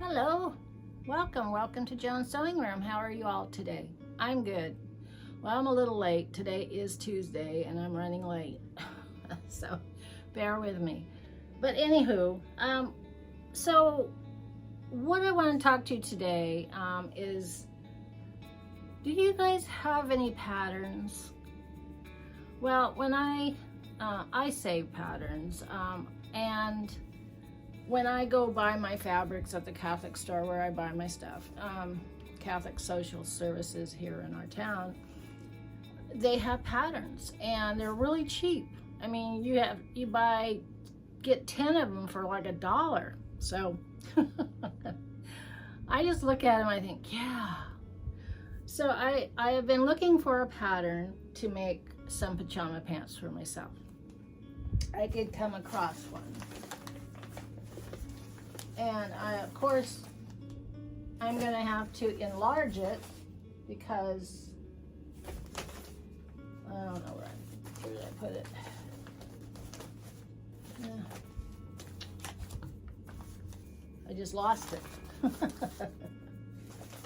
Hello, welcome to Joan's Sewing Room. How are you all today? I'm good. Well, I'm a little late. Today is Tuesday and I'm running late, so bear with me. But anywho, so what I want to talk to you today is, do you guys have any patterns? Well, when I save patterns, and when I go buy my fabrics at the Catholic store where I buy my stuff, Catholic Social Services here in our town, they have patterns and they're really cheap. I mean, get 10 of them for like $1. So I just look at them, I think, yeah. So I have been looking for a pattern to make some pajama pants for myself. I did come across one. And of course, I'm going to have to enlarge it because I don't know where did I put it. I just lost it.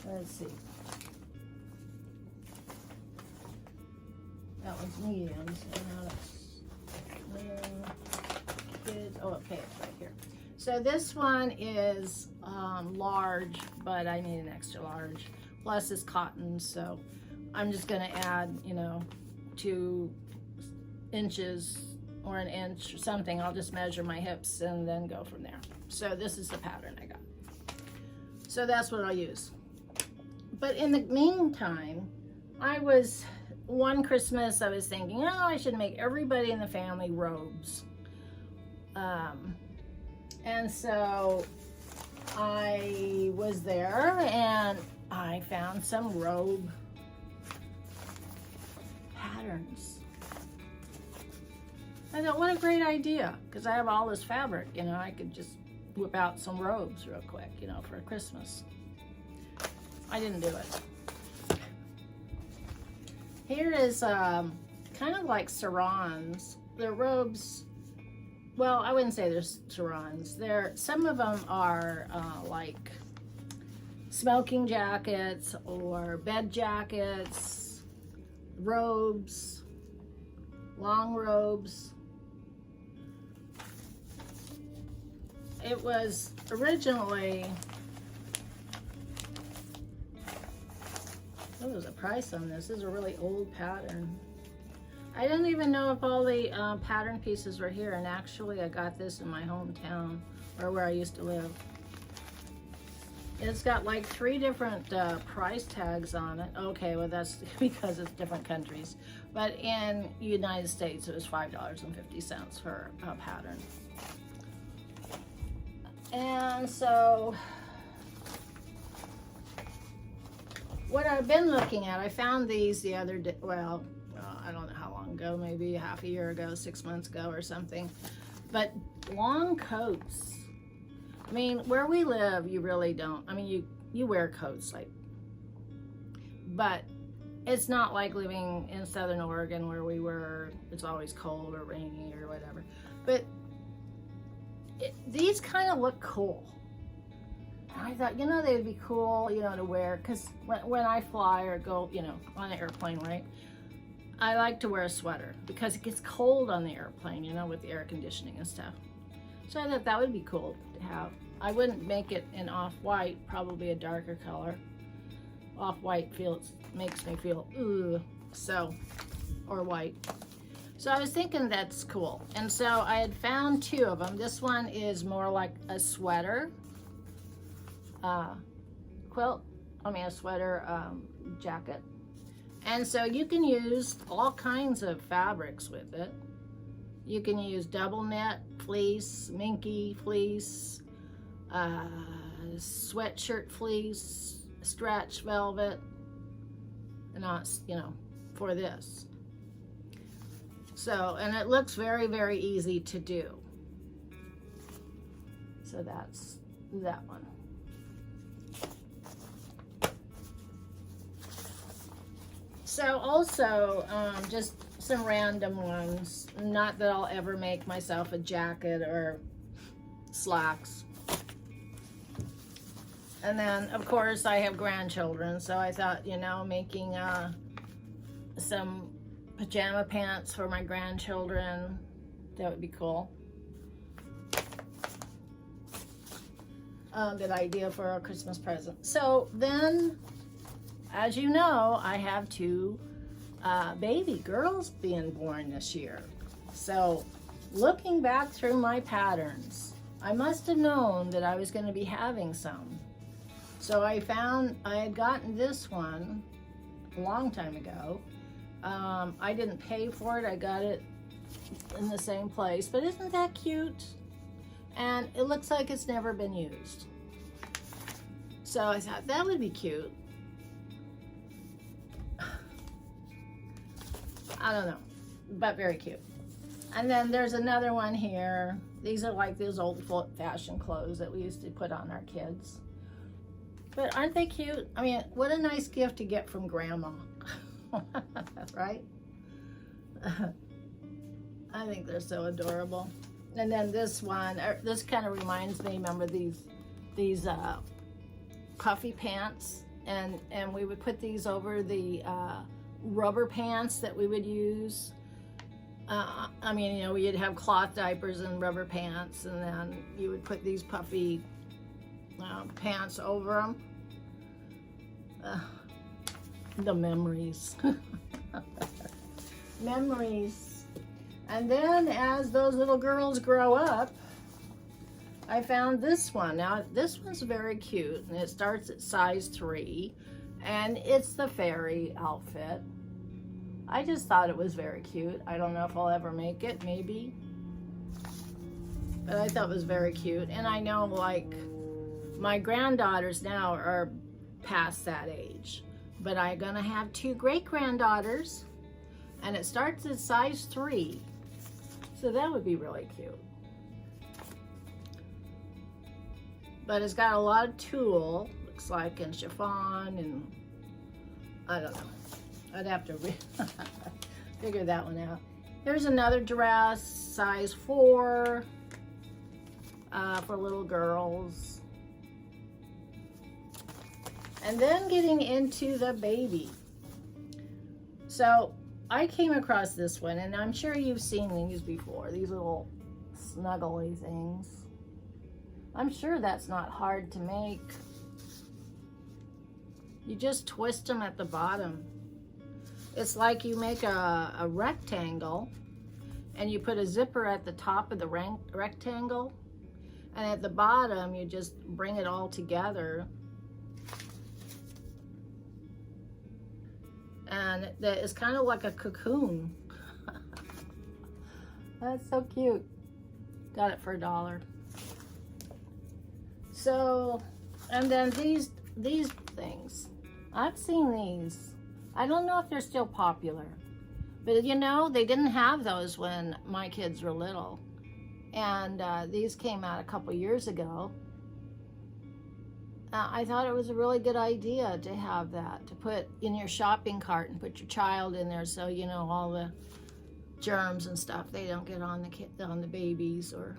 Let's see. That one's medium, so now it's kids. Oh, okay, it's right here. So this one is large, but I need an extra large. Plus it's cotton, so I'm just gonna add, 2 inches or an inch or something. I'll just measure my hips and then go from there. So this is the pattern I got. So that's what I'll use. But in the meantime, one Christmas I was thinking, oh, I should make everybody in the family robes. And so I was there and I found some robe patterns. I thought, what a great idea, because I have all this fabric, I could just whip out some robes real quick, for Christmas. I didn't do it. Here is kind of like sarongs. They're robes. Well, I wouldn't say they're sarongs. Some of them are like smoking jackets or bed jackets, robes, long robes. It was originally, what was the price on this? This is a really old pattern. I don't even know if all the pattern pieces were here, and actually I got this in my hometown, or where I used to live. It's got like 3 different price tags on it. Okay, well that's because it's different countries. But in the United States it was $5.50 for a pattern. And so what I've been looking at, I found these the other day, well, I don't know how long ago, maybe half a year ago, 6 months ago or something. But long coats. I mean, where we live, you really don't. I mean, you wear coats, but it's not like living in Southern Oregon where it's always cold or rainy or whatever. But these kind of look cool. And I thought, they would be cool, to wear, because when I fly or go, on an airplane, right? I like to wear a sweater because it gets cold on the airplane, with the air conditioning and stuff. So I thought that would be cool to have. I wouldn't make it in off-white, probably a darker color. Off-white makes me feel, ooh, or white. So I was thinking that's cool. And so I had found 2 of them. This one is more like a sweater, a sweater jacket. And so you can use all kinds of fabrics with it. You can use double knit, fleece, minky fleece, sweatshirt fleece, stretch velvet, and for this. So, and it looks very, very easy to do. So that's that one. So also, just some random ones. Not that I'll ever make myself a jacket or slacks. And then, of course, I have grandchildren, so I thought, you know, making some pajama pants for my grandchildren, that would be cool. Good idea for a Christmas present. So then, as you know, I have two baby girls being born this year. So looking back through my patterns, I must have known that I was going to be having some. So I had gotten this one a long time ago. I didn't pay for it. I got it in the same place, but isn't that cute? And it looks like it's never been used. So I thought that would be cute. I don't know, but very cute. And then there's another one here. These are like those old fashioned clothes that we used to put on our kids. But aren't they cute? I mean, what a nice gift to get from grandma, right? I think they're so adorable. And then this one, this kind of reminds me, remember these puffy pants? And we would put these over the rubber pants that we would use. I mean, you know, you'd have cloth diapers and rubber pants, and then you would put these puffy pants over them. The memories. Memories. And then as those little girls grow up, I found this one. Now, this one's very cute, and it starts at size 3, and it's the fairy outfit. I just thought it was very cute. I don't know if I'll ever make it, maybe. But I thought it was very cute. And I know, like, my granddaughters now are past that age. But I'm gonna have 2 great-granddaughters, and it starts at size 3. So that would be really cute. But it's got a lot of tulle, looks like, and chiffon, and I don't know. I'd have to figure that one out. Here's another dress, size 4, for little girls. And then getting into the baby. So I came across this one, and I'm sure you've seen these before, these little snuggly things. I'm sure that's not hard to make. You just twist them at the bottom. It's like you make a rectangle, and you put a zipper at the top of the rectangle, and at the bottom you just bring it all together. And it's kind of like a cocoon. That's so cute. Got it for $1. So, and then these things. I've seen these. I don't know if they're still popular, but you know, they didn't have those when my kids were little. And these came out a couple years ago. I thought it was a really good idea to have that, to put in your shopping cart and put your child in there, so you know all the germs and stuff, they don't get on the babies, or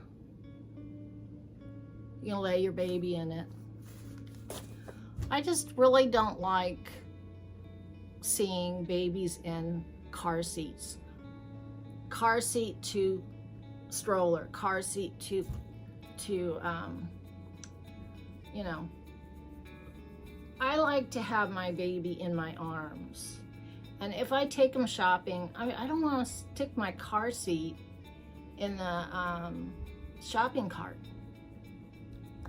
you know, lay your baby in it. I just really don't like seeing babies in car seats. Car seat to stroller, car seat to you know, I like to have my baby in my arms. And if I take them shopping, I don't want to stick my car seat in the shopping cart.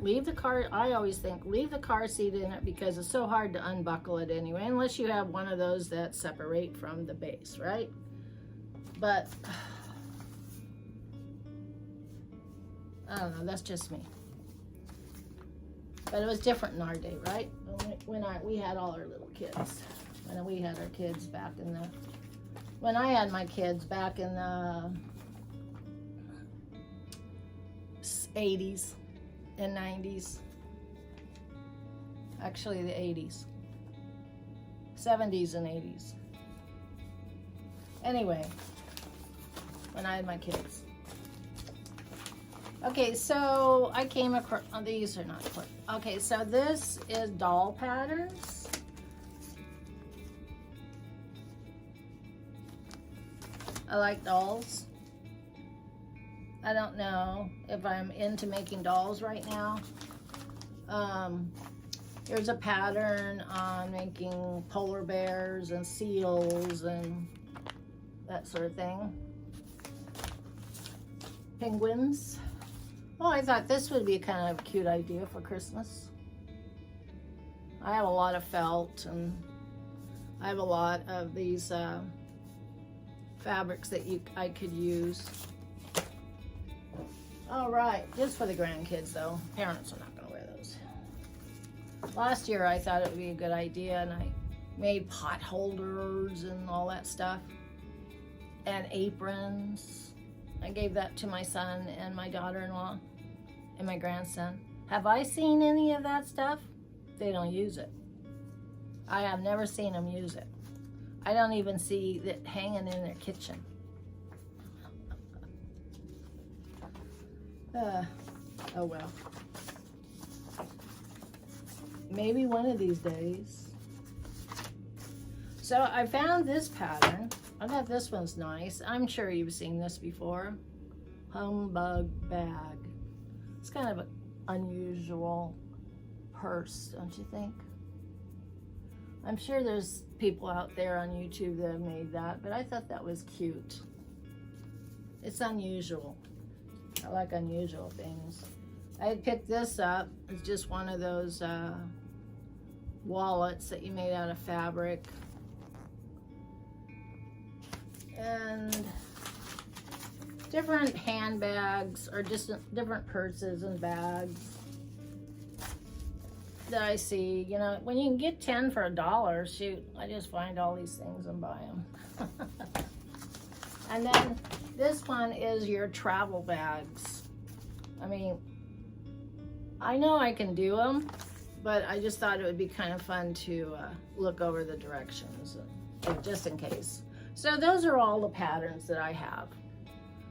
Leave the car, I always think, leave the car seat in it, because it's so hard to unbuckle it anyway, unless you have one of those that separate from the base, right? But, I don't know, that's just me. But it was different in our day, right? When we had all our little kids. When we had our kids back in the, when I had my kids back in the 80s and 90s. Actually the 80s. 70s and 80s. Anyway, when I had my kids. Okay, so I came across, oh, these are not, okay, so this is doll patterns. I like dolls. I don't know if I'm into making dolls right now. Here's a pattern on making polar bears and seals and that sort of thing. Penguins. Oh, I thought this would be kind of a cute idea for Christmas. I have a lot of felt, and I have a lot of these fabrics that I could use. All right, just for the grandkids though. Parents are not gonna wear those. Last year I thought it would be a good idea, and I made pot holders and all that stuff, and aprons. I gave that to my son and my daughter-in-law and my grandson. Have I seen any of that stuff? They don't use it. I have never seen them use it. I don't even see it hanging in their kitchen. Oh well. Maybe one of these days. So I found this pattern. I thought this one's nice. I'm sure you've seen this before. Humbug bag. It's kind of an unusual purse, don't you think? I'm sure there's people out there on YouTube that have made that, but I thought that was cute. It's unusual. I like unusual things. I had picked this up. It's just one of those wallets that you made out of fabric. And different handbags, or just different purses and bags that I see. You know, when you can get 10 for $1, shoot, I just find all these things and buy them. And then this one is your travel bags. I mean, I know I can do them, but I just thought it would be kind of fun to look over the directions, just in case. So those are all the patterns that I have.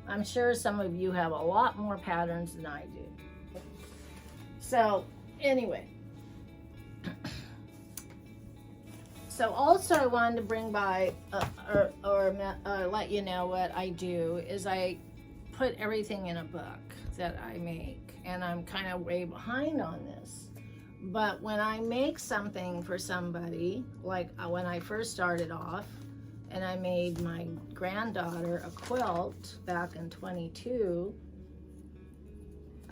I'm sure some of you have a lot more patterns than I do. So anyway, so also I wanted to bring by or let you know what I do is I put everything in a book that I make, and I'm kind of way behind on this. But when I make something for somebody, like when I first started off, and I made my granddaughter a quilt back in 22,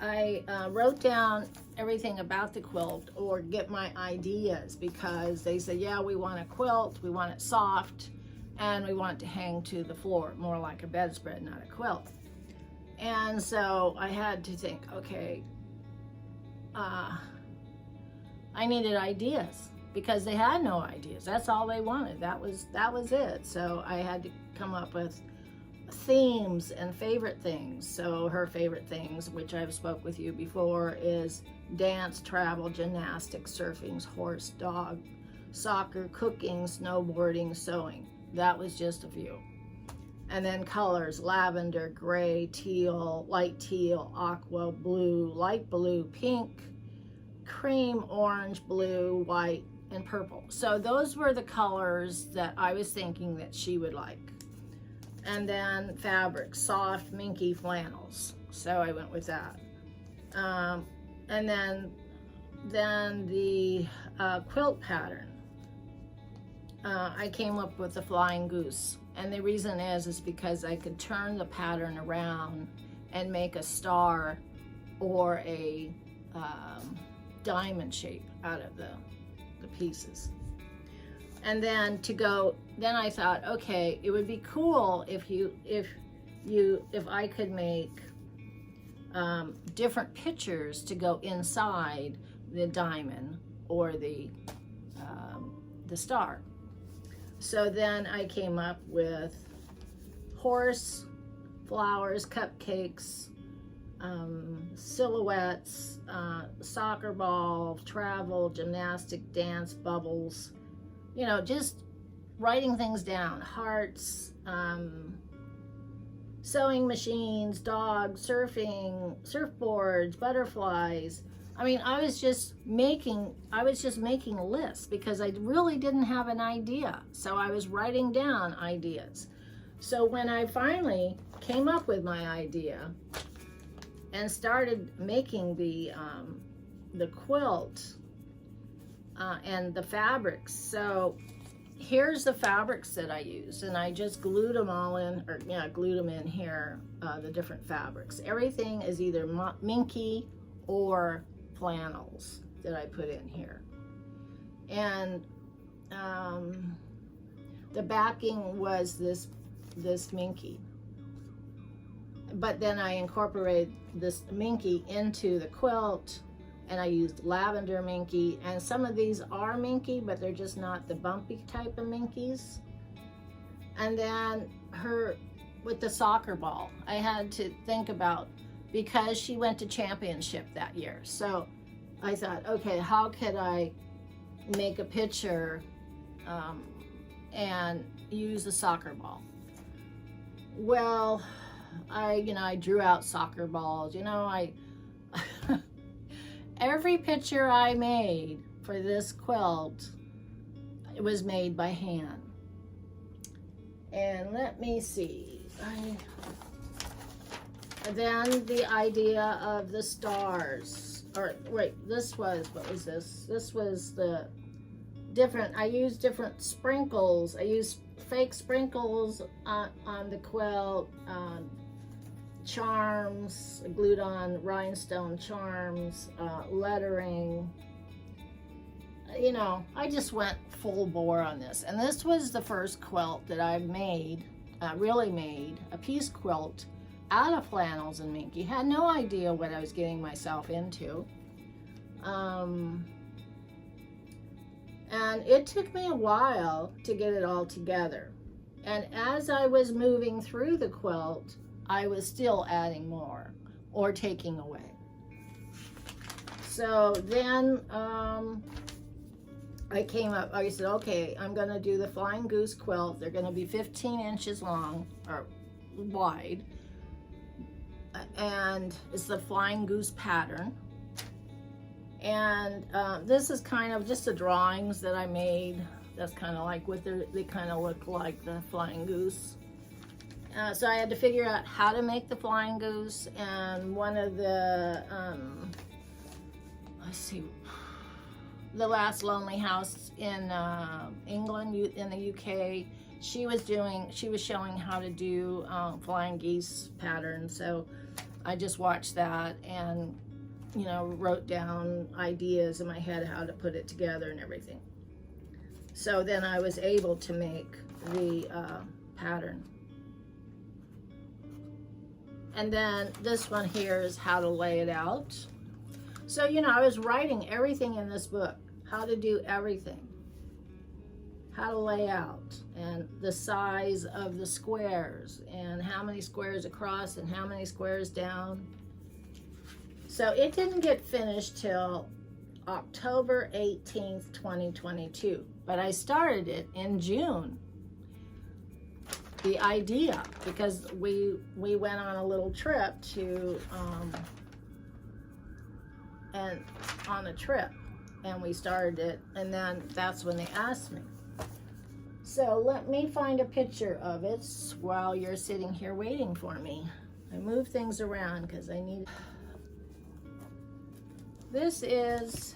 I wrote down everything about the quilt or get my ideas, because they said, yeah, we want a quilt, we want it soft, and we want it to hang to the floor, more like a bedspread, not a quilt. And so I had to think, okay, I needed ideas, because they had no ideas. That's all they wanted. That was it. So I had to come up with themes and favorite things. So her favorite things, which I've spoke with you before, is dance, travel, gymnastics, surfing, horse, dog, soccer, cooking, snowboarding, sewing. That was just a few. And then colors: lavender, gray, teal, light teal, aqua, blue, light blue, pink, cream, orange, blue, white, and purple. So those were the colors that I was thinking that she would like. And then fabric: soft, minky flannels. So I went with that. And then the quilt pattern. I came up with the flying goose. And the reason is because I could turn the pattern around and make a star or a diamond shape out of the pieces. And then then I thought, okay, it would be cool if I could make different pictures to go inside the diamond or the star. So then I came up with horse, flowers, cupcakes, silhouettes, soccer ball, travel, gymnastic, dance, bubbles, you know, just writing things down, hearts, sewing machines, dogs, surfing, surfboards, butterflies. I mean, I was just making lists because I really didn't have an idea. So I was writing down ideas. So when I finally came up with my idea and started making the quilt and the fabrics. So here's the fabrics that I used, and I just glued them all in, or yeah, glued them in here, the different fabrics. Everything is either minky or flannels that I put in here. And the backing was this minky. But then I incorporated this minky into the quilt, and I used lavender minky, and some of these are minky, but they're just not the bumpy type of minkies. And then her with the soccer ball, I had to think about, because she went to championship that year. So I thought, okay, how could I make a picture and use a soccer ball? Well, I drew out soccer balls. Every picture I made for this quilt, it was made by hand. And let me see. Then the idea of the stars, or wait, what was this? This was the different, I used different sprinkles. I used fake sprinkles on the quilt, charms, glued on rhinestone charms, lettering. I just went full bore on this. And this was the first quilt that I made, really made, a piece quilt out of flannels and minky. Had no idea what I was getting myself into. And it took me a while to get it all together. And as I was moving through the quilt, I was still adding more or taking away. So then I said, okay, I'm gonna do the Flying Goose quilt. They're gonna be 15 inches long or wide. And it's the Flying Goose pattern. And this is kind of just the drawings that I made. That's kind of like what they kind of look like, the Flying Goose. So I had to figure out how to make the Flying Goose, and one of the, The Last Lonely House in England, in the UK, she was showing how to do flying geese pattern. So I just watched that and, wrote down ideas in my head how to put it together and everything. So then I was able to make the pattern. And then this one here is how to lay it out. So, I was writing everything in this book, how to do everything, how to lay out, and the size of the squares, and how many squares across and how many squares down. So it didn't get finished till October 18th, 2022, but I started it in June. The idea, because we went on a little trip to and we started it, and then that's when they asked me. So let me find a picture of it while you're sitting here waiting for me. I move things around because I need. This is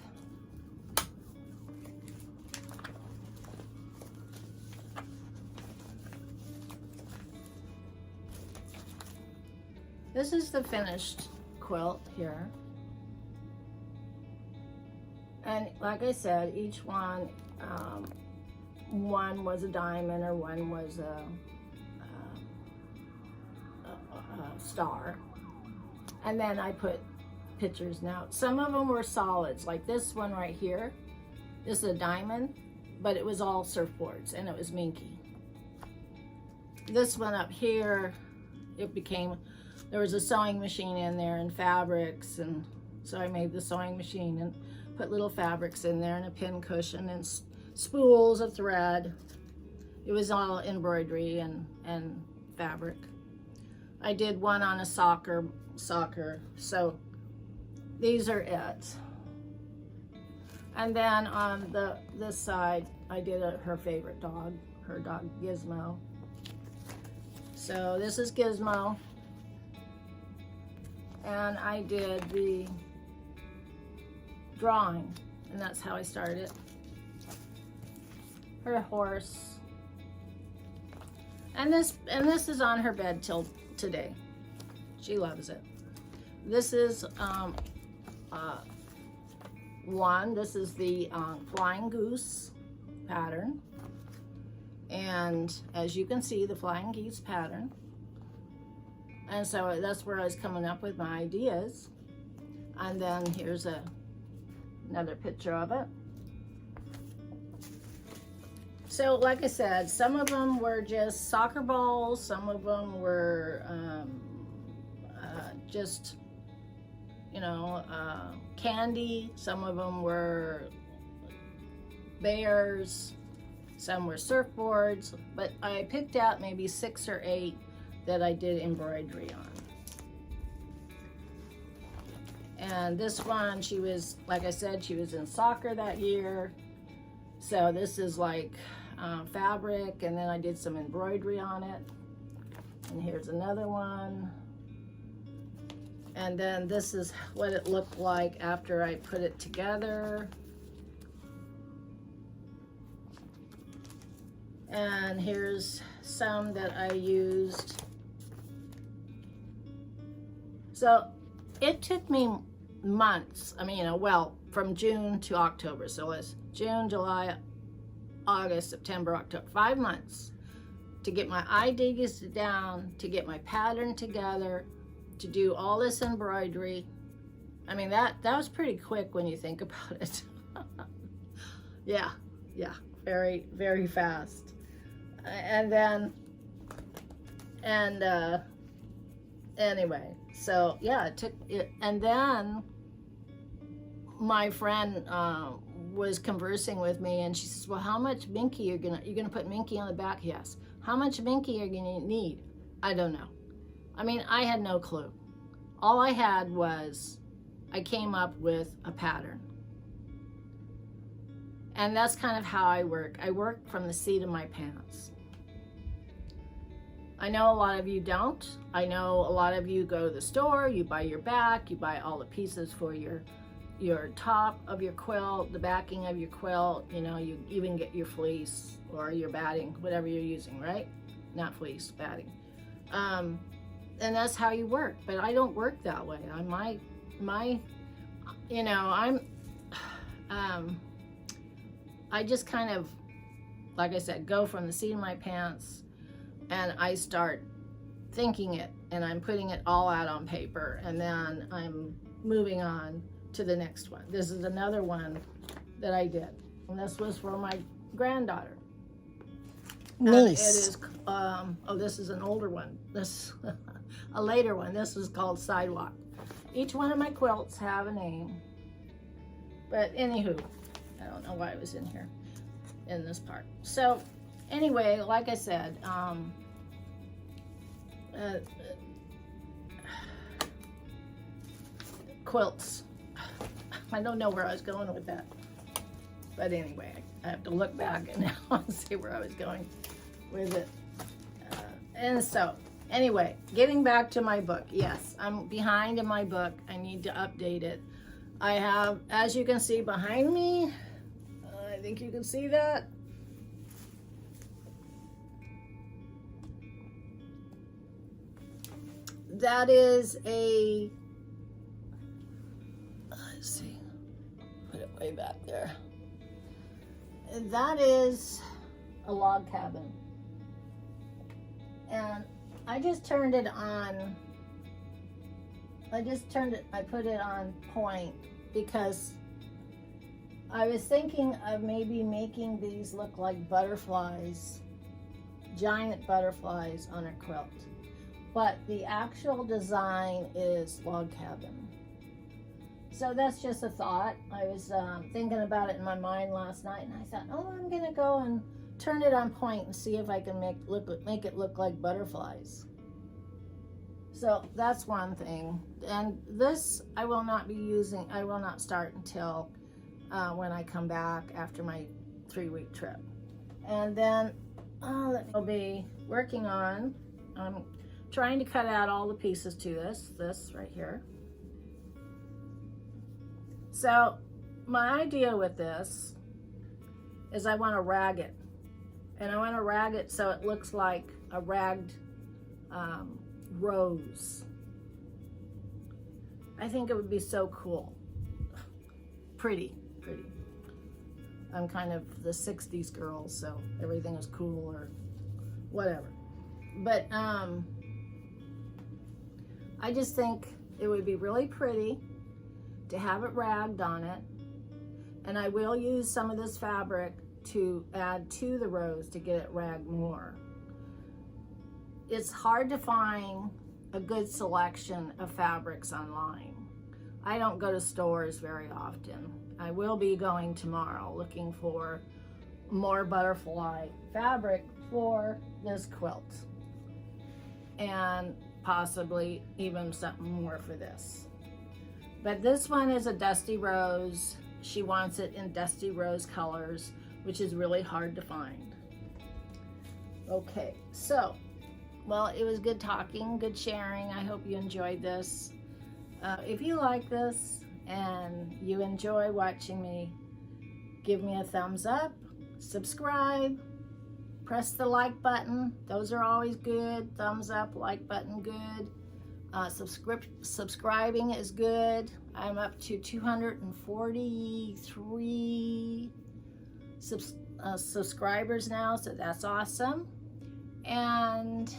the finished quilt here. And like I said, each one, one was a diamond or one was a star. And then I put pictures. Now, some of them were solids, like this one right here. This is a diamond, but it was all surfboards and it was minky. This one up here, there was a sewing machine in there and fabrics, and so I made the sewing machine and put little fabrics in there and a pin cushion and spools of thread. It was all embroidery and fabric. I did one on a soccer. So these are it. And then on this side, I did her favorite dog, her dog Gizmo. So this is Gizmo. And I did the drawing, and that's how I started it. Her horse. And this is on her bed till today. She loves it. This is this is the flying goose pattern. And as you can see, the flying geese pattern. And so that's where I was coming up with my ideas. And then here's another picture of it. So like I said, some of them were just soccer balls, some of them were just, you know, candy, some of them were bears, some were surfboards, but I picked out maybe 6 or 8 that I did embroidery on. And this one, she was, like I said, she was in soccer that year. So this is like fabric, and then I did some embroidery on it. And here's another one. And then this is what it looked like after I put it together. And here's some that I used. So it took me months. I mean, well, from June to October. So it's June, July, August, September, October, 5 months to get my ideas down, to get my pattern together, to do all this embroidery. I mean, that was pretty quick when you think about it. Yeah, very, very fast. And then, anyway, so yeah, it took it. And then my friend was conversing with me, and she says, well, how much Minky you're gonna put Minky on the back? Yes. How much Minky are you gonna need? I don't know. I mean, I had no clue. All I had was I came up with a pattern. And that's kind of how I work. I work from the seat of my pants. I know a lot of you don't. I know a lot of you go to the store, you buy your back, you buy all the pieces for your top of your quilt, the backing of your quilt, you know, you even get your fleece or your batting, whatever you're using, right? Not fleece, batting. And that's how you work, but I don't work that way. You know, I just kind of, like I said, go from the seat of my pants, and I start thinking it, and I'm putting it all out on paper, and then I'm moving on to the next one. This is another one that I did, and this was for my granddaughter. Nice. It is, this is an older one. This, a later one. This is called Sidewalk. Each one of my quilts have a name, but anywho, I don't know why it was in here, in this part. So anyway, like I said, quilts. I don't know where I was going with that, but anyway, I have to look back and now see where I was going with it. And so anyway, getting back to my book. Yes, I'm behind in my book. I need to update it. I have, as you can see behind me, I think you can see that. That is a, let's see, put it way back there. That is a log cabin. And I just turned it on. I put it on point because I was thinking of maybe making these look like butterflies, giant butterflies on a quilt. But the actual design is log cabin. So that's just a thought. I was thinking about it in my mind last night, and I thought, oh, I'm gonna go and turn it on point and see if I can make it look like butterflies. So that's one thing. And this I will not be using, I will not start until when I come back after my 3-week trip. And then I'll be working on, I'm trying to cut out all the pieces to this right here. So my idea with this is I want to rag it. And I want to rag it so it looks like a ragged rose. I think it would be so cool. Pretty. I'm kind of the 60s girl, so everything is cool or whatever. But I just think it would be really pretty to have it ragged on it. And I will use some of this fabric to add to the rose to get it ragged more. It's hard to find a good selection of fabrics online. I don't go to stores very often. I will be going tomorrow looking for more butterfly fabric for this quilt, and possibly even something more for this. But this one is a dusty rose. She wants it in dusty rose colors, which is really hard to find. Okay, so, well, it was good talking, good sharing. I hope you enjoyed this. If you like this and you enjoy watching me, give me a thumbs up, subscribe, press the like button. Those are always good. Thumbs up, like button, good. Subscribing is good. I'm up to 243 subscribers now, so that's awesome. And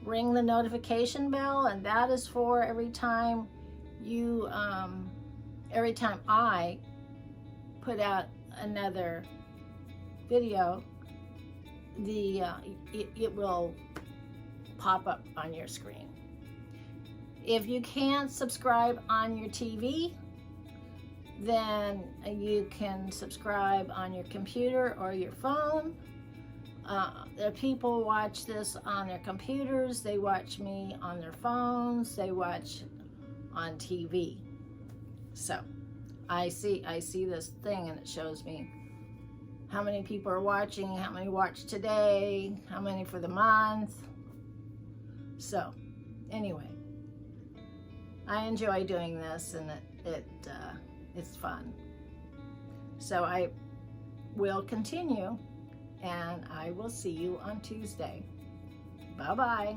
ring the notification bell, and that is for every time I put out another video, it will pop up on your screen. If you can't subscribe on your TV, then you can subscribe on your computer or your phone. The people watch this on their computers, they watch me on their phones, they watch on TV. So I see this thing and it shows me how many people are watching, how many watched today, how many for the month. So anyway, I enjoy doing this, and it's fun. So I will continue, and I will see you on Tuesday. Bye-bye.